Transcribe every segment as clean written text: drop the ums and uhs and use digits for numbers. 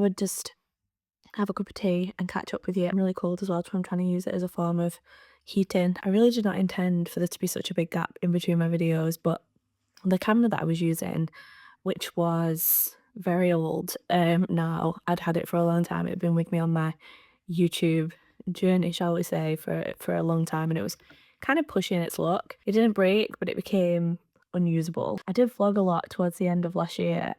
would just have a cup of tea and catch up with you. I'm really cold as well, so I'm trying to use it as a form of heating. I really did not intend for there to be such a big gap in between my videos, but the camera that I was using, which was very old now, I'd had it for a long time. It had been with me on my YouTube journey, shall we say, for a long time, and it was kind of pushing its luck. It didn't break, but it became unusable. I did vlog a lot towards the end of last year,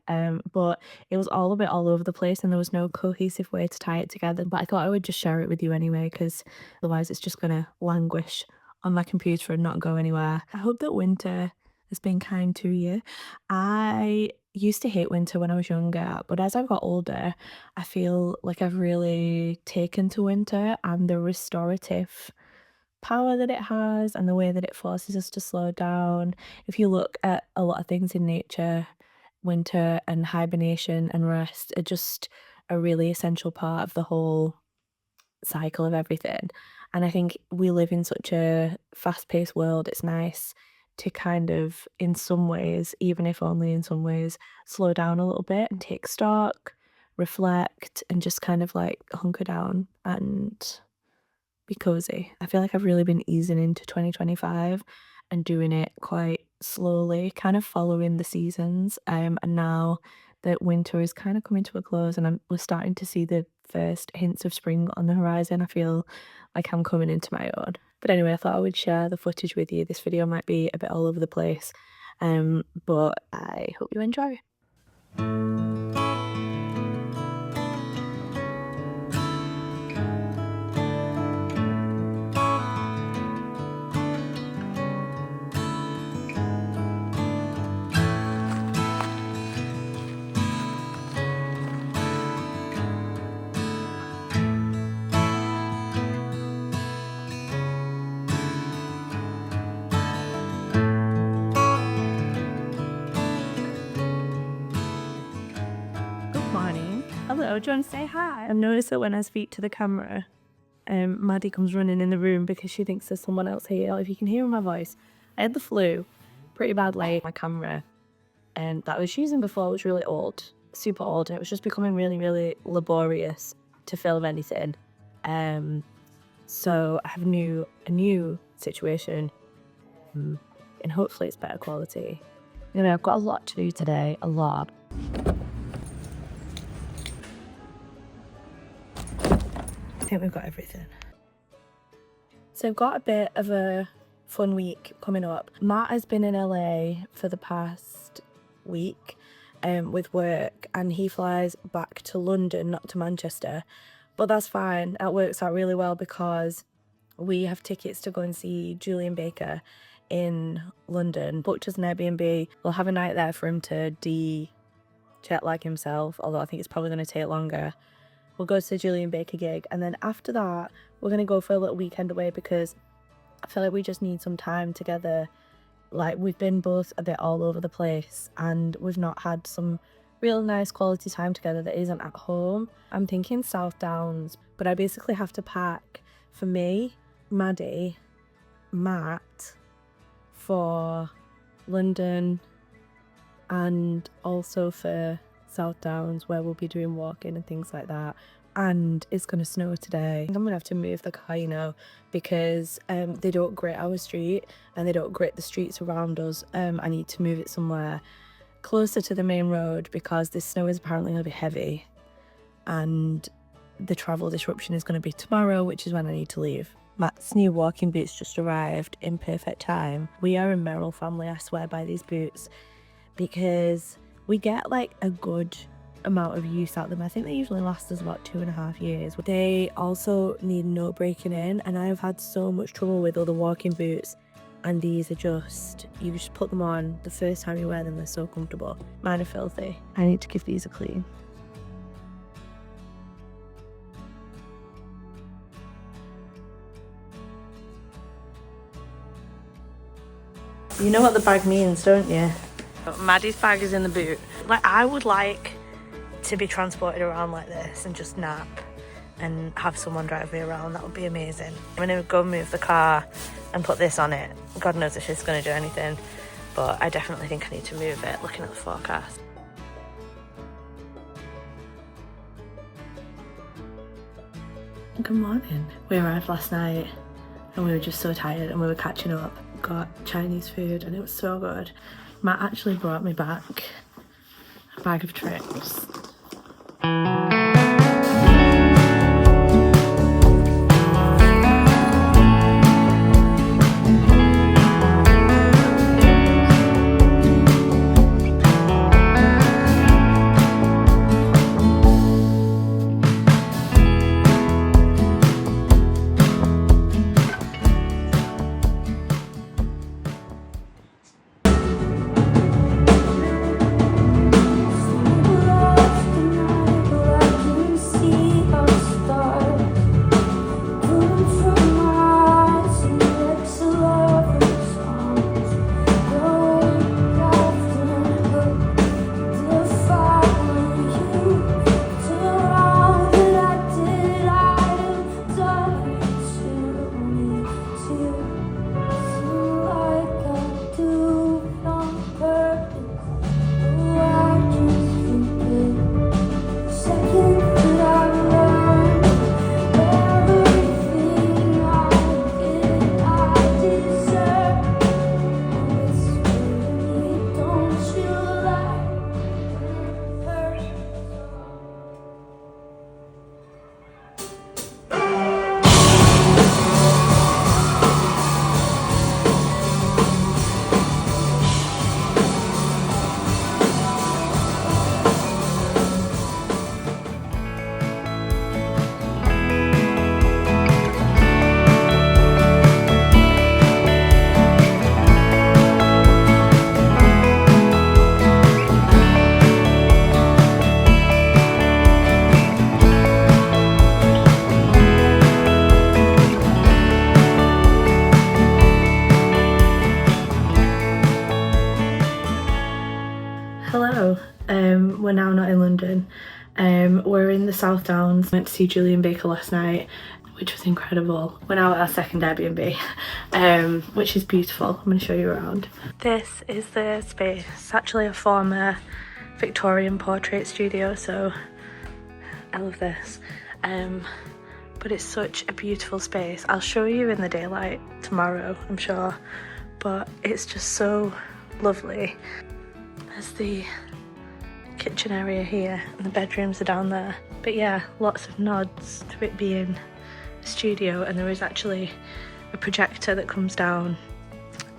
but it was all a bit all over the place and there was no cohesive way to tie it together. But I thought I would just share it with you anyway, because otherwise it's just gonna languish on my computer and not go anywhere. I hope that winter has been kind to you. I used to hate winter when I was younger, but as I've got older, I feel like I've really taken to winter and the restorative power that it has and the way that it forces us to slow down. If you look at a lot of things in nature, winter and hibernation and rest are just a really essential part of the whole cycle of everything. And I think we live in such a fast-paced world, it's nice to kind of, in some ways, even if only in some ways, slow down a little bit and take stock, reflect, and just kind of like hunker down and be cozy. I feel like I've really been easing into 2025 and doing it quite slowly, kind of following the seasons. And now that winter is kind of coming to a close and we're starting to see the first hints of spring on the horizon, I feel like I'm coming into my own. But anyway, I thought I would share the footage with you. This video might be a bit all over the place, but I hope you enjoy. Hello, do you want to say hi? I've noticed that when I speak to the camera, Maddie comes running in the room because she thinks there's someone else here. If you can hear my voice, I had the flu pretty badly. My camera that I was using before was really old, super old, and it was just becoming really, really laborious to film anything. So I have a new situation, and hopefully it's better quality. Anyway, I've got a lot to do today, a lot. I think we've got everything. So I've got a bit of a fun week coming up. Matt has been in LA for the past week with work, and he flies back to London, not to Manchester. But that's fine. That works out really well because we have tickets to go and see Julien Baker in London. Booked as an Airbnb. We'll have a night there for him to jet lag himself, although I think it's probably going to take longer. We'll go to the Julien Baker gig, and then after that we're going to go for a little weekend away because I feel like we just need some time together. Like, we've been both a bit all over the place and we've not had some real nice quality time together that isn't at home. I'm thinking South Downs, but I basically have to pack for me, Maddie, Matt, for London, and also for South Downs, where we'll be doing walking and things like that. And it's gonna snow today. I'm gonna have to move the car, you know, because they don't grate our street and they don't grate the streets around us. I need to move it somewhere closer to the main road because this snow is apparently gonna be heavy, and the travel disruption is gonna be tomorrow, which is when I need to leave. Matt's new walking boots just arrived in perfect time. We are a Merrill family, I swear by these boots, because we get like a good amount of use out of them. I think they usually last us about 2.5 years. They also need no breaking in, and I've had so much trouble with other walking boots, and these are just, you just put them on, the first time you wear them they're so comfortable. Mine are filthy. I need to give these a clean. You know what the bag means, don't you? Maddie's bag is in the boot. Like, I would like to be transported around like this and just nap and have someone drive me around. That would be amazing. I'm gonna go move the car and put this on it. God knows if it's gonna do anything, but I definitely think I need to move it, looking at the forecast. Good morning. We arrived last night and we were just so tired and we were catching up. Got Chinese food and it was so good. Matt actually brought me back a bag of trips. Hello, we're now not in London. We're in the South Downs. Went to see Julien Baker last night, which was incredible. We're now at our second Airbnb, which is beautiful. I'm going to show you around. This is the space. It's actually a former Victorian portrait studio, so I love this. But it's such a beautiful space. I'll show you in the daylight tomorrow, I'm sure, but it's just so lovely. There's the kitchen area here and the bedrooms are down there. But yeah, lots of nods to it being a studio, and there is actually a projector that comes down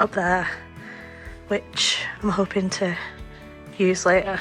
up there, which I'm hoping to use later.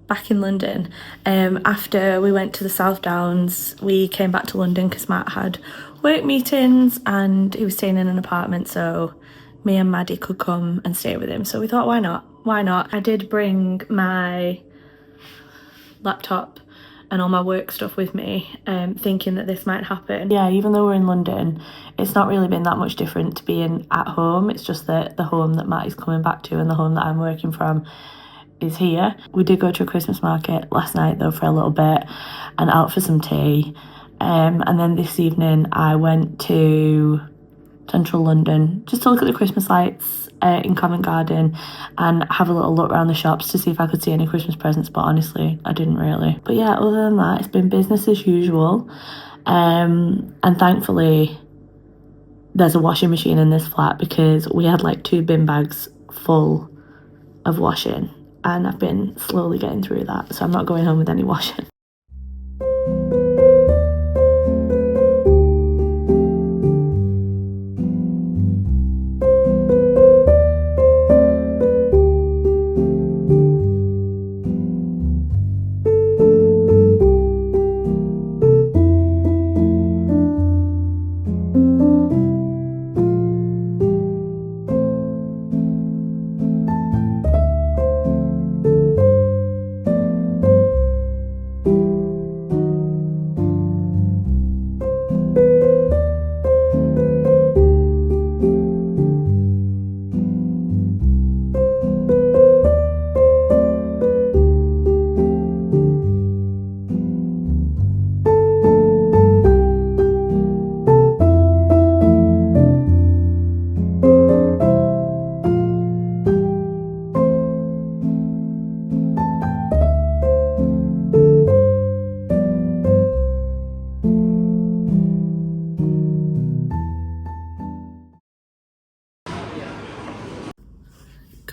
Back in London, after we went to the South Downs, we came back to London because Matt had work meetings and he was staying in an apartment, so me and Maddie could come and stay with him. So we thought, why not? I did bring my laptop and all my work stuff with me, thinking that this might happen. Yeah, even though we're in London, it's not really been that much different to being at home. It's just that the home that Matt is coming back to and the home that I'm working from is here. We did go to a Christmas market last night though for a little bit and out for some tea, and then this evening I went to central London just to look at the Christmas lights in Covent Garden and have a little look around the shops to see if I could see any Christmas presents, but honestly I didn't really. But yeah, other than that, it's been business as usual, and thankfully there's a washing machine in this flat because we had like 2 bin bags full of washing and I've been slowly getting through that, so I'm not going home with any washing.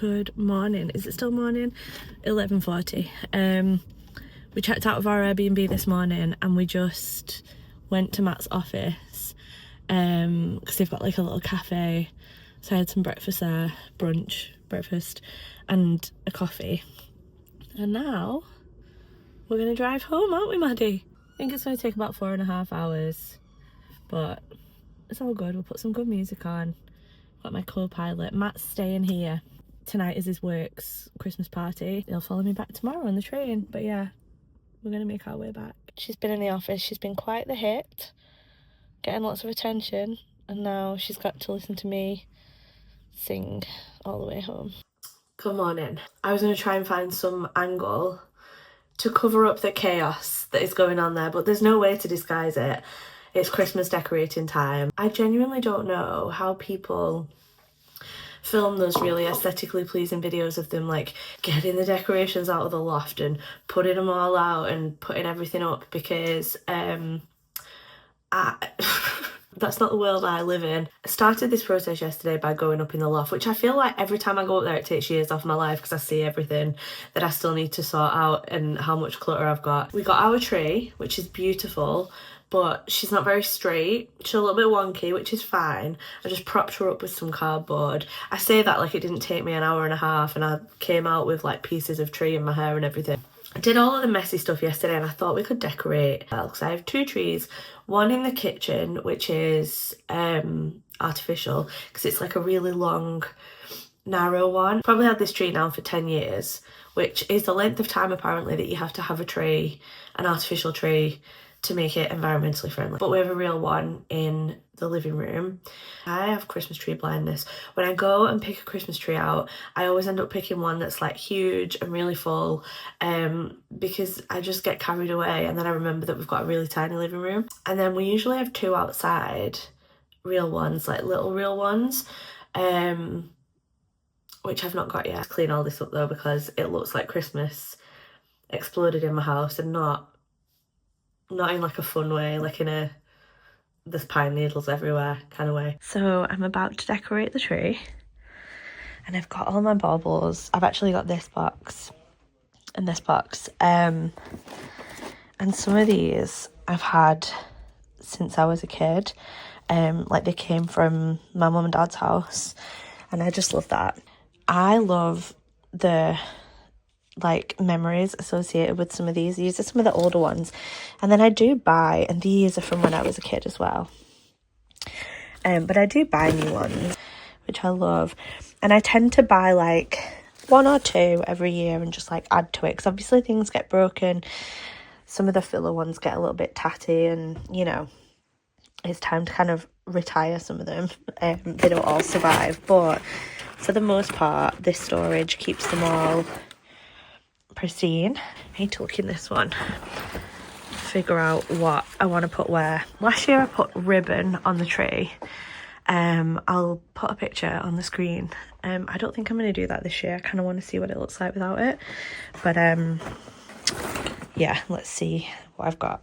Good morning. Is it still morning? 11:40. We checked out of our Airbnb this morning and we just went to Matt's office because they've got like a little cafe. So I had some breakfast there, breakfast, and a coffee. And now we're gonna drive home, aren't we, Maddie? I think it's gonna take about 4.5 hours, but it's all good. We'll put some good music on. Got my co-pilot. Matt's staying here. Tonight is his work's Christmas party. He'll follow me back tomorrow on the train. But yeah, we're gonna make our way back. She's been in the office. She's been quite the hit, getting lots of attention, and now she's got to listen to me sing all the way home. Good morning. I was gonna try and find some angle to cover up the chaos that is going on there, but there's no way to disguise it. It's Christmas decorating time. I genuinely don't know how people film those really aesthetically pleasing videos of them like getting the decorations out of the loft and putting them all out and putting everything up, because that's not the world I live in. I started this process yesterday by going up in the loft, which I feel like every time I go up there it takes years off my life because I see everything that I still need to sort out and how much clutter I've got. We got our tree, which is beautiful, but she's not very straight. She's a little bit wonky, which is fine. I just propped her up with some cardboard. I say that like it didn't take me an hour and a half, and I came out with like pieces of tree in my hair and everything. I did all of the messy stuff yesterday and I thought we could decorate well, because I have 2 trees. One in the kitchen, which is artificial because it's like a really long, narrow one. Probably had this tree now for 10 years, which is the length of time apparently that you have to have a tree, an artificial tree, to make it environmentally friendly. But we have a real one in the living room. I have Christmas tree blindness. When I go and pick a Christmas tree out, I always end up picking one that's like huge and really full, because I just get carried away and then I remember that we've got a really tiny living room. And then we usually have 2 outside, real ones, like little real ones, which I've not got yet. Clean all this up though because it looks like Christmas exploded in my house, and not in like a fun way, like in a there's pine needles everywhere kind of way. So I'm about to decorate the tree and I've got all my baubles. I've actually got this box and this box, and some of these I've had since I was a kid, like they came from my mum and dad's house, and I just love that. I love the like memories associated with some of these. These are some of the older ones, and then I do buy, and these are from when I was a kid as well, but I do buy new ones which I love, and I tend to buy like 1 or 2 every year and just like add to it, because obviously things get broken. Some of the filler ones get a little bit tatty, and you know, it's time to kind of retire some of them. They don't all survive, but for the most part this storage keeps them all pristine. I need to look in this one, figure out what I want to put where. Last year I put ribbon on the tree. I'll put a picture on the screen. I don't think I'm going to do that this year. I kind of want to see what it looks like without it, but yeah, let's see what I've got.